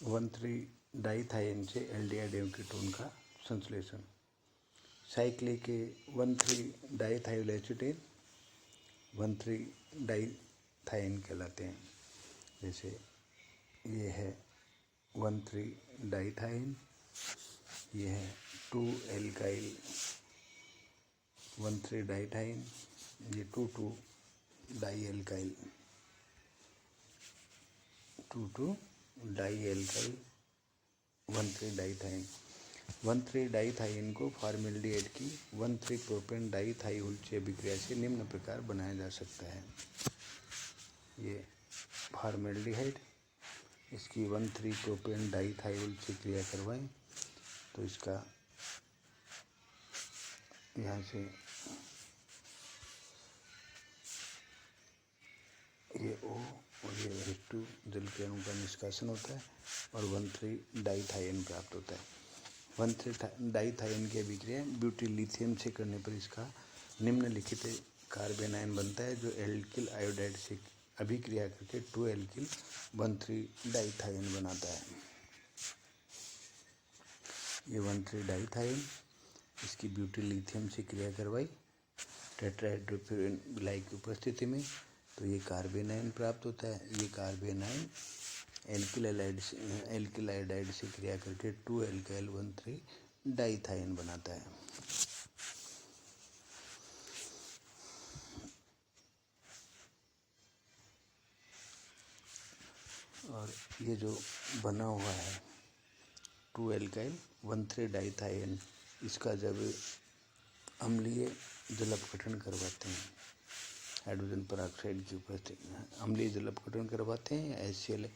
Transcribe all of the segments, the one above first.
1,3-डाइथाइन से aldehyde ketone का संश्लेषण। साइक्लिक 1,3-डाइथाइल एसिटेन 1,3-डाइथाइन कहलाते हैं। जैसे ये है 1,3-डाइथाइन, ये है 2-एल्काइल 1,3-डाइथाइन, ये 2,2-डाइएल्काइल 2,2-डाइएल्काइल 1,3-डाइथाइन। 1,3-डाइथाइन को फॉर्मेल्डिहाइड की 1,3-प्रोपेन डाइथाइल से अभिक्रिया से निम्न प्रकार बनाया जा सकता है। ये फॉर्मेल्डिहाइड, इसकी 1,3-प्रोपेन डाइथाइल से क्रिया करवाएं तो इसका यहाँ से ये O और ये H2 जल के अणु का निष्कासन होता है और 1,3-डाइथाइन प्राप्त होता है। 1,3-डाइथाइन की अभिक्रिया ब्यूटीलिथियम से करने पर इसका निम्नलिखित कार्बेनाइन बनता है, जो एल्किल आयोडाइड से अभिक्रिया करके 2-एल्किल 1,3-डाइथाइन बनाता है। ये 1,3-डाइथाइन, इसकी ब्यूटीलिथियम से क्रिया करवाई टेट्राहाइड्रोफ्यूरिन की उपस्थिति में तो ये कार्बेनाइन प्राप्त होता है। ये कार्बेनाइन एल्किल आयोडाइड से क्रिया करके 2-एल्काइल 1,3-डाइथाइन बनाता है। और ये जो बना हुआ है 2-एल्काइल 1,3-डाइथाइन, इसका जब अम्लीय जल अपघटन करवाते हैं हाइड्रोजन पेरोक्साइड की उपस्थिति में, अम्लीय जल अपघटन करवाते हैं या HCl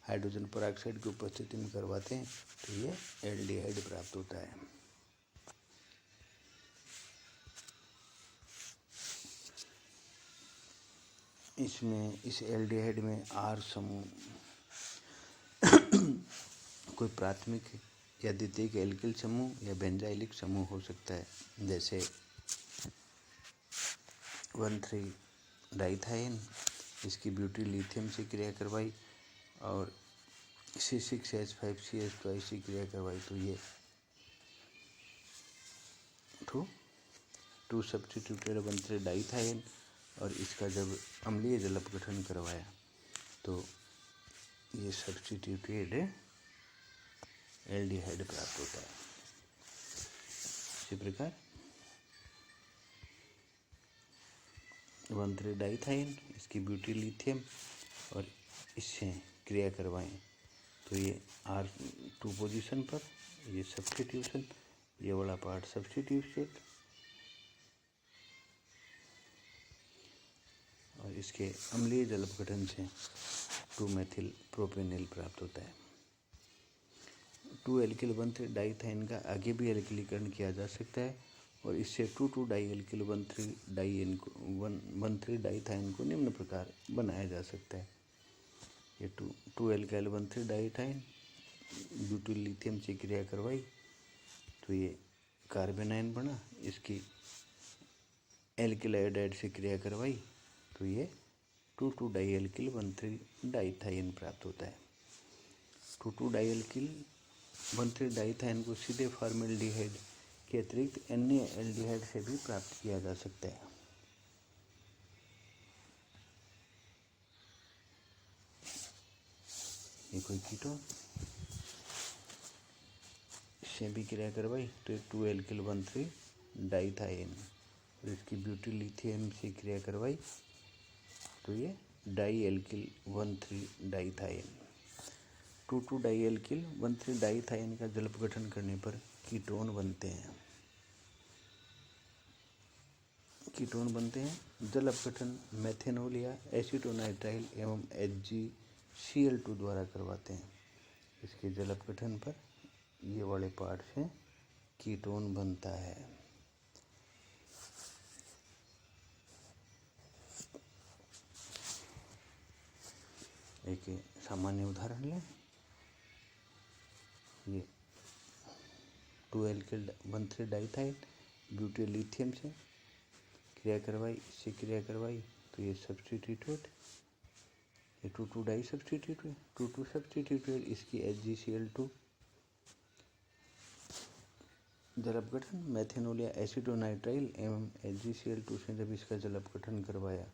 हाइड्रोजन पेरोक्साइड की उपस्थिति में करवाते हैं तो ये एल्डिहाइड प्राप्त होता है। इसमें इस एल्डिहाइड में R समूह कोई प्राथमिक या द्वितीयक एल्किल समूह या बेंजाइलिक समूह हो सकता है। जैसे 1,3-डाइथाइन, इसकी ब्यूटीलिथियम से क्रिया करवाई और C6H5CH2 से क्रिया करवाई तो ये 2 सब्स्टिट्यूटेड 1,3-डाइथाइन और इसका जब अम्लीय जल अपघटन करवाया तो ये सब्स्टिट्यूटेड एल्डिहाइड प्राप्त होता है। इसी प्रकार 1,3-डाइथाइन, इसकी ब्यूटीलिथियम और इससे क्रिया करवाएं तो ये R2 पोजीशन पर ये सब्स्टिट्यूशन, ये वाला पार्ट सब्स्टिट्यूशन और इसके अम्लीय जल अपघटन से 2-मेथिल प्रोपेनिल प्राप्त होता है। 2-एल्किल 1,3-डाइथाइन का आगे भी एल्किलीकरण किया जा सकता है और इससे 2,2-डाइएल्किल 1,3-डाइथाइन को निम्न प्रकार बनाया जा सकता है। ये 2-एल्काइल 1,3-डाइथाइन ब्यूटीलिथियम से क्रिया करवाई तो ये कार्बेनाइन बना, इसकी एल्किल आयोडाइड से क्रिया करवाई तो ये 2,2-डाइएल्किल 1,3-डाइथाइन प्राप्त होता है। 2,2-डाइएल्किल 1,3-डाइथाइन को सीधे फॉर्मेल्डिहाइड के अतिरिक्त अन्य एल्डिहाइड से भी प्राप्त किया जा सकता है। ये कोई कीटोन, इससे भी क्रिया करवाई तो 2-एल्किल 1,3-डाइथाइन और इसकी ब्यूटीलिथियम से क्रिया करवाई तो ये डाइएल्किल 1,3-डाइथाइन। 2,2-डाइएल्किल 1,3-डाइथाइन का जल अपघटन करने पर कीटोन बनते हैं। कीटोन बनते हैं जल अपघटन मेथेनॉल या एसीटोनाइट्राइल एवं HgCl2 द्वारा करवाते हैं। इसके जल अपघटन पर ये वाले पार्ट से कीटोन बनता है। एक सामान्य उदाहरण लें, ये 2-एल्किल 1,3-डाइथाइल ब्यूटीलिथियम से क्रिया करवाई, इससे क्रिया करवाई तो ये सब्स्टिट्यूटेड ये 2,2 डाई सब्सटीट्यूट है, 2,2 सब्सटीट्यूट है, इसकी HgCl2 जल अपघटन मेथेनॉल या एसिडोनाइट्राइल एवं HgCl2 से जब इसका जल अपघटन करवाया,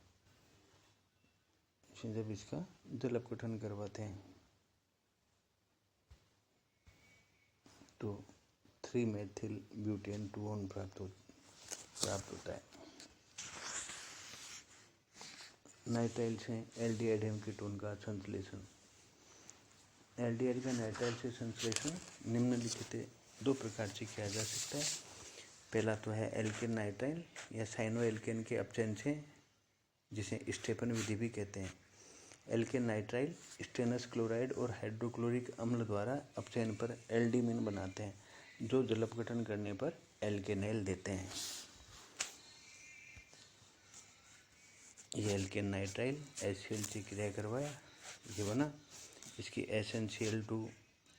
जब इसका जल अपघटन करवाते हैं तो 3-मेथिल ब्यूटेन 2-on प्राप्त होता है। नाइट्राइल से एल्डिहाइड एवं कीटोन का संश्लेषण। एल्डिहाइड का नाइट्राइल से संश्लेषण निम्नलिखित 2 प्रकार से किया जा सकता है। पहला तो है एल्केन नाइट्राइल या साइनो एल्केन के अपचयन से, जिसे स्टेफन विधि भी कहते हैं। एल्केन नाइट्राइल स्टेनस क्लोराइड और हाइड्रोक्लोरिक अम्ल द्वारा अपचयन पर एल्डिमीन बनाते हैं, जो जल अपघटन करने पर एल्केनाइल देते हैं। ये एल्केन नाइट्राइल HCl से क्रिया करवाया, ये बना, इसकी SnCl2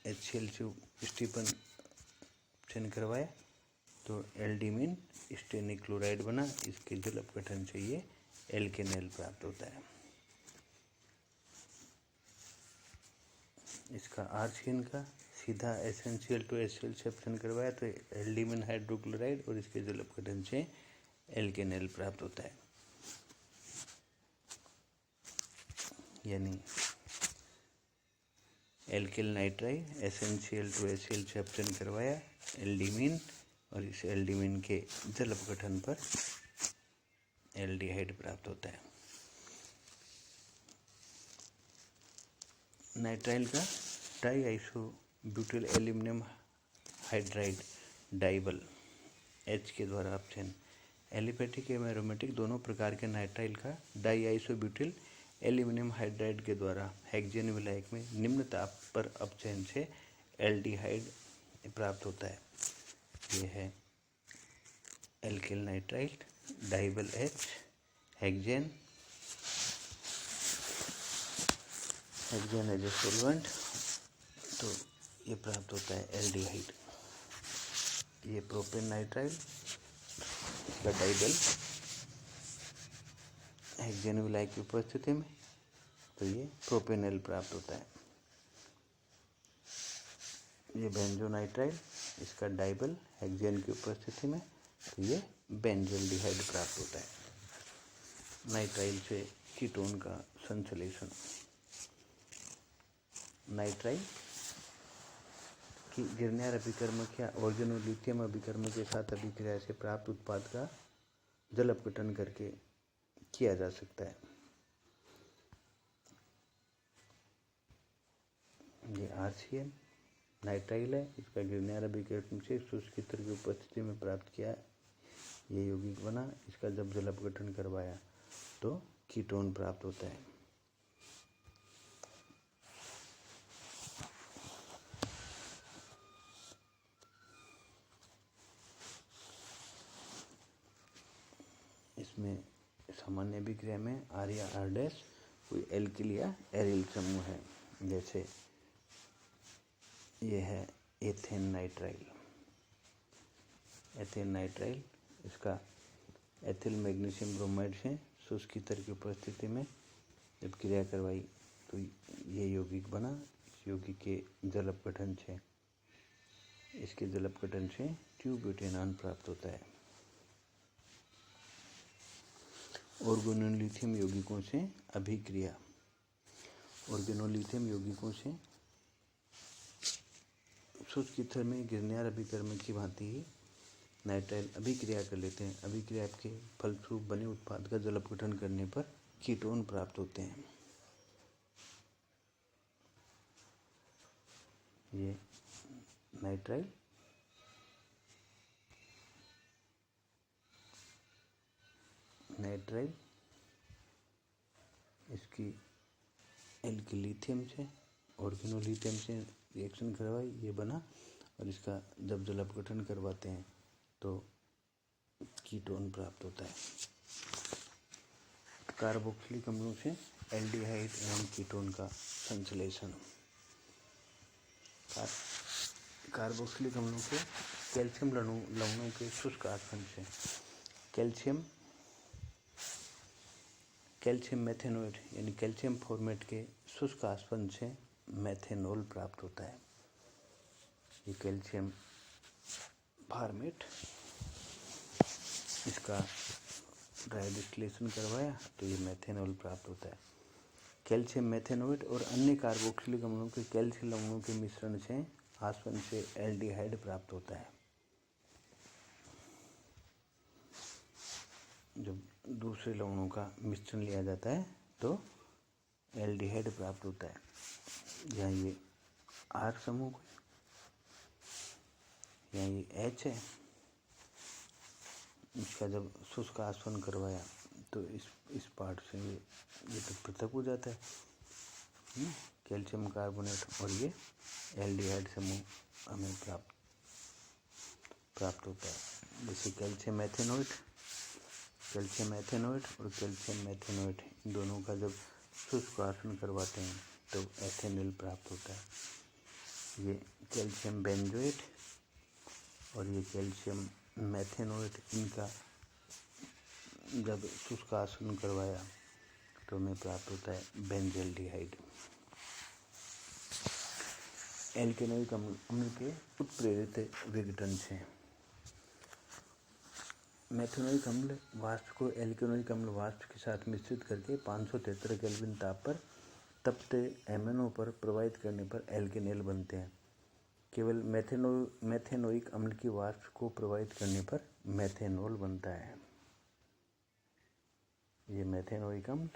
HCl से स्टीफन अपचयन करवाया तो एल्डिमीन स्टेनिक क्लोराइड बना, इसके जल अपघटन से ये एल्केनाइल प्राप्त होता है। इसका RCN का सीधा SnCl2 HCl से अपचयन करवाया तो एल्डिमीन हाइड्रोक्लोराइड और इसके जल अपघटन से एल्केनाइल प्राप्त होता है। यानी एल्किल नाइट्राइल SnCl2 HCl से अपचयन करवाया एल्डिमीन और इस एल्डिमीन के जल अपघटन पर एल्डिहाइड प्राप्त होता है। नाइट्राइल का डाईआइसोब्यूटिल एल्यूमिनियम हाइड्राइड डाइबल H के द्वारा अपचयन। एलिफेटिक एवं एरोमेटिक दोनों प्रकार के नाइट्राइल का डाईआइसोब्यूटिल एल्यूमिनियम हाइड्राइड के द्वारा हेक्सेन विलायक में निम्न ताप पर अपचयन से एल्डिहाइड प्राप्त होता है। यह है alkyl nitrile DIBAL H hexane as a solvent, तो ये प्राप्त होता है एल्डिहाइड। ये प्रोपेन नाइट्राइल, इसका डाइबल हेक्सेन विलायक की उपस्थिति में, तो ये प्रोपेनॉल प्राप्त होता है। ये बेंजोनाइट्राइल, इसका डाइबल हेक्सेन की उपस्थिति में, तो ये बेंजोल्डिहाइड प्राप्त होता है। नाइट्राइल से कीटोन का संश्लेषण। नाइट्राइल की गिरनियर अभिकर्मक या ऑर्गेनोलिथियम अभिकर्मक के साथ अभिक्रिया से प्राप्त उत्पाद का जल अपघटन करके किया जा सकता है। ये RCN नाइट्राइल है, इसका गिरनियर अभिकर्मक से शुष्क ईथर की उपस्थिति में प्राप्त किया, ये यौगिक बना, इसका जब जल अपघटन करवाया तो कीटोन प्राप्त होता है। इसमें सामान्य अभिक्रिया में R या R' कोई एल्किल या एरिल समूह है, जैसे ये है एथेन नाइट्राइल। एथेन नाइट्राइल, इसका एथिल मैग्नीशियम ब्रोमाइड से शुष्क ईथर की उपस्थिति में जब क्रिया करवाई तो ये यौगिक बना। इस यौगिक के जल अपघटन से, इसके जल अपघटन से ट्यूब्यूटेनॉन प्राप्त होता है। ऑर्गेनोलिथियम यौगिकों से अभिक्रिया। ऑर्गेनोलिथियम यौगिकों से शुष्क ईथर में गिरनियर अभिकर्मक की भांति ही नाइट्राइल अभिक्रिया कर लेते हैं। अभिक्रिया के फलस्वरूप बने उत्पाद का जल अपघटन करने पर कीटोन प्राप्त होते हैं। ये नाइट्राइल इसकी एल्किलिथियम से ऑर्गेनोलिथियम से रिएक्शन करवाई, ये बना, और इसका जब जल अपघटन करवाते हैं तो कीटोन प्राप्त होता है। कार्बोक्सिलिक अम्लों से एल्डिहाइड एवं कीटोन का संश्लेषण। कार्बोक्सिलिक अम्लों के कैल्शियम लवणों के शुष्क आसवन से कैल्शियम मेथेनोएट यानी कैल्शियम फॉर्मेट के शुष्क आसवन से मेथेनॉल प्राप्त होता है। ये कैल्शियम फॉर्मेट, इसका ड्राई डिस्टिलेशन करवाया तो ये मेथेनॉल प्राप्त होता है। कैल्शियम मेथेनोएट और अन्य कार्बोक्सिलिक अम्लों के कैल्शियम लवणों के मिश्रण से आसवन से एल्डिहाइड प्राप्त होता है। जब दूसरे लवणों का मिश्रण लिया जाता है तो एल्डिहाइड प्राप्त होता है। यहाँ ये आर समूह, यहाँ ये एच है, इसका जब शुष्क आसवन करवाया तो इस पार्ट से ये तो पृथक हो जाता है, कैल्शियम कार्बोनेट, और ये एल्डिहाइड समूह हमें प्राप्त होता है। जैसे कैल्शियम एथेनोएट और कैल्शियम मेथेनोएट, इन दोनों का जब शुष्क आसवन करवाते हैं तो एथेनॉल प्राप्त होता है। ये कैल्शियम बेंजोएट और ये कैल्शियम मेथेनोएट, इनका जब शुष्क आसवन करवाया तो हमें प्राप्त होता है बेंजल्डिहाइड। एल्केनोइक अम्ल के उत्प्रेरित विघटन से मेथेनोइक अम्ल वाष्प को एल्केनोइक अम्ल वाष्प के साथ मिश्रित करके 573 केल्विन ताप पर तपते एमएनओ पर प्रवाहित करने पर एल्केनेल बनते हैं। केवल मेथेनोइक अम्ल की वाष्प को प्रवाहित करने पर मेथेनॉल बनता है। ये मेथेनोइक अम्ल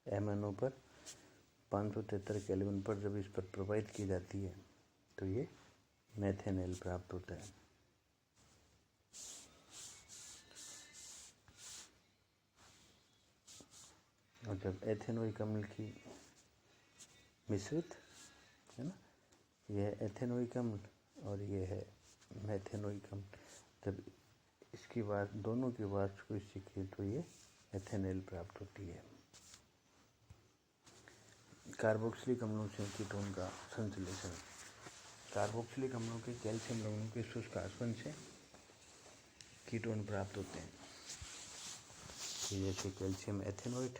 एमएनओ पर 573 केल्विन पर जब इस पर प्रवाहित की जाती है तो ये मेथेनॉल प्राप्त होता है। और जब एथेनोइक अम्ल की मिश्रित है ना, यह एथेनोइक अम्ल और ये है मेथेनोइक अम्ल, जब इसकी दोनों की वाष्प को इससे किए तो ये एथेनॉल प्राप्त होती है। कार्बोक्सिलिक अम्लों से कीटोन का संश्लेषण। कार्बोक्सिलिक अम्लों के कैल्शियम लवणों के शुष्क आसवन से कीटोन प्राप्त होते हैं। जैसे कैल्शियम एथेनोएट,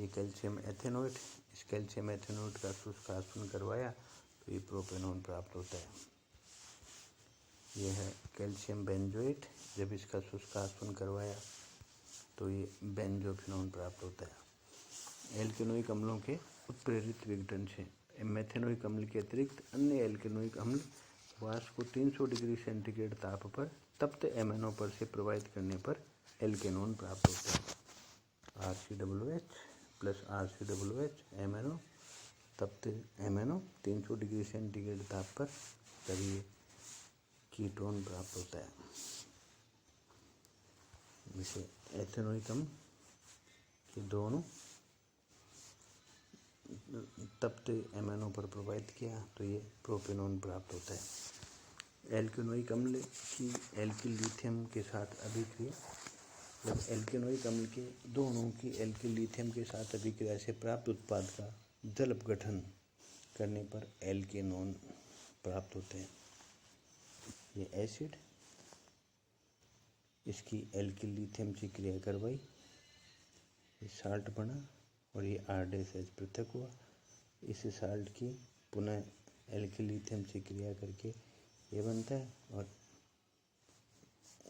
ये कैल्शियम एथेनोएट, इस कैल्शियम एथेनोएट का शुष्क आसवन करवाया तो ये प्रोपेनॉन प्राप्त होता है। यह है कैल्शियम बेंजोएट, जब इसका शुष्क आसवन करवाया तो ये बेंजोफिनॉन प्राप्त होता है। एल्केनोइक अम्लों के उत्प्रेरित विघटन से मेथेनोइक अम्ल के अतिरिक्त अन्य एल्केनोइक अम्ल वाष्प को 300 डिग्री सेंटीग्रेड ताप पर तप्त एमएनओ पर से प्रवाहित करने पर एल्केनॉन प्राप्त होता है। RCOH प्लस RCOH एमएनओ, तप्त एमएनओ 300 डिग्री सेंटीग्रेड ताप पर तभी कीटोन प्राप्त होता है। जैसे एथेनोइक अम्ल के दोनों तप्त एमएनओ पर प्रवाहित किया तो ये प्रोपेनॉन प्राप्त होता है। एल्केनोइक अम्ल की एल्किल लिथियम के साथ अभिक्रिया। जब एल्केनोइक अम्ल के दो अणुओं की एल्किल लिथियम के साथ अभिक्रिया से प्राप्त उत्पाद का जल अपघटन करने पर एल्केनॉन प्राप्त होते हैं। ये एसिड, इसकी एल्किल लिथियम से क्रिया करवाई, ये साल्ट बना और ये R-H पृथक हुआ। इस साल्ट की पुनः एल्किल लिथियम से क्रिया करके ये बनता है और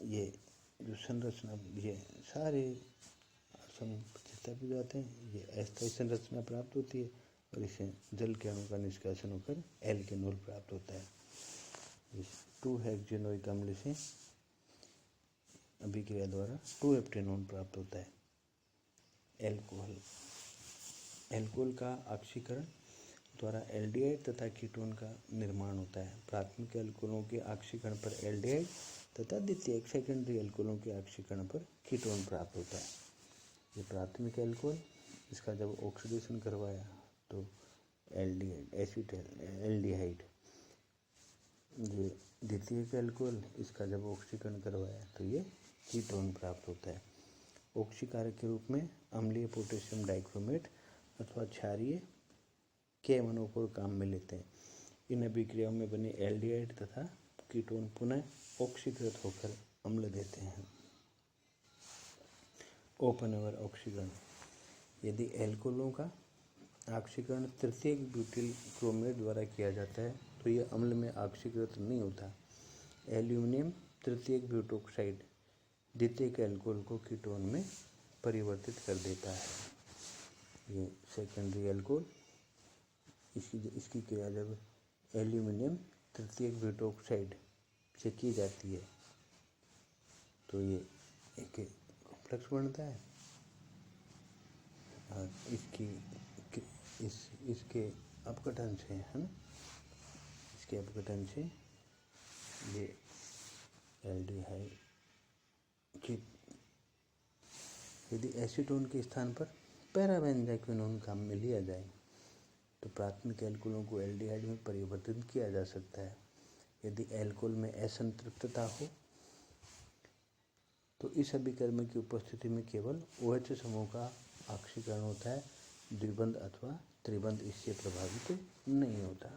ये जो संरचना, ये सारे समूह प्रतिस्थापित हो जाते हैं, ये अस्थायी संरचना प्राप्त होती है और इसे जल के अणु का निष्कासन होकर एल्केनॉल प्राप्त होता है। इस 2-हेक्सेनोइक अम्ल से अभिक्रिया द्वारा 2-हेप्टेनॉन प्राप्त होता है। एल्कोहल का ऑक्सीकरण द्वारा एल्डिहाइड तथा कीटोन का निर्माण होता है। प्राथमिक एल्कोहलों के ऑक्सीकरण पर एल्डिहाइड तथा द्वितीयक सेकेंडरी एल्कोहलों के ऑक्सीकरण पर कीटोन प्राप्त होता है। ये प्राथमिक एल्कोहल, इसका जब ऑक्सीडेशन करवाया तो एल्डिहाइड, एल्डिहाइड। ये द्वितीयक एल्कोहल, इसका जब ऑक्सीकरण करवाया तो ये कीटोन प्राप्त होता है। ऑक्सीकारक के रूप में अम्लीय पोटेशियम डाइक्रोमेट अथवा क्षारीय K1O4 काम में लेते हैं। इन अभिक्रियाओं में बने एल्डिहाइड तथा कीटोन पुनः ऑक्सीकृत होकर अम्ल देते हैं। ओपन अवर ऑक्सीकरण। यदि एल्कोहलों का ऑक्सीकरण तृतीयक ब्यूटिल क्रोमेट द्वारा किया जाता है तो यह अम्ल में ऑक्सीकृत नहीं होता। एल्यूमिनियम तृतीयक ब्यूटोक्साइड द्वितीयक एल्कोहल को कीटोन में परिवर्तित कर देता है। ये सेकेंडरी एल्कोहल, इसकी क्रिया जब एल्यूमिनियम तृतीयक ब्यूटोक्साइड से की जाती है तो ये एक कॉम्प्लेक्स बनता है और इसके अपघटन से, है ना, इसके अपघटन से ये एल्डिहाइड की, यदि एसीटोन के स्थान पर पैराबेंजाक्विनोन काम में लिया जाए तो प्राथमिक एल्कोहलों को एल्डिहाइड में परिवर्तित किया जा सकता है। यदि एल्कोहल में असंतृप्तता हो तो इस अभिकर्म की उपस्थिति में केवल OH समूह का ऑक्सीकरण होता है, द्विबंध अथवा त्रिबंध इससे प्रभावित नहीं होता।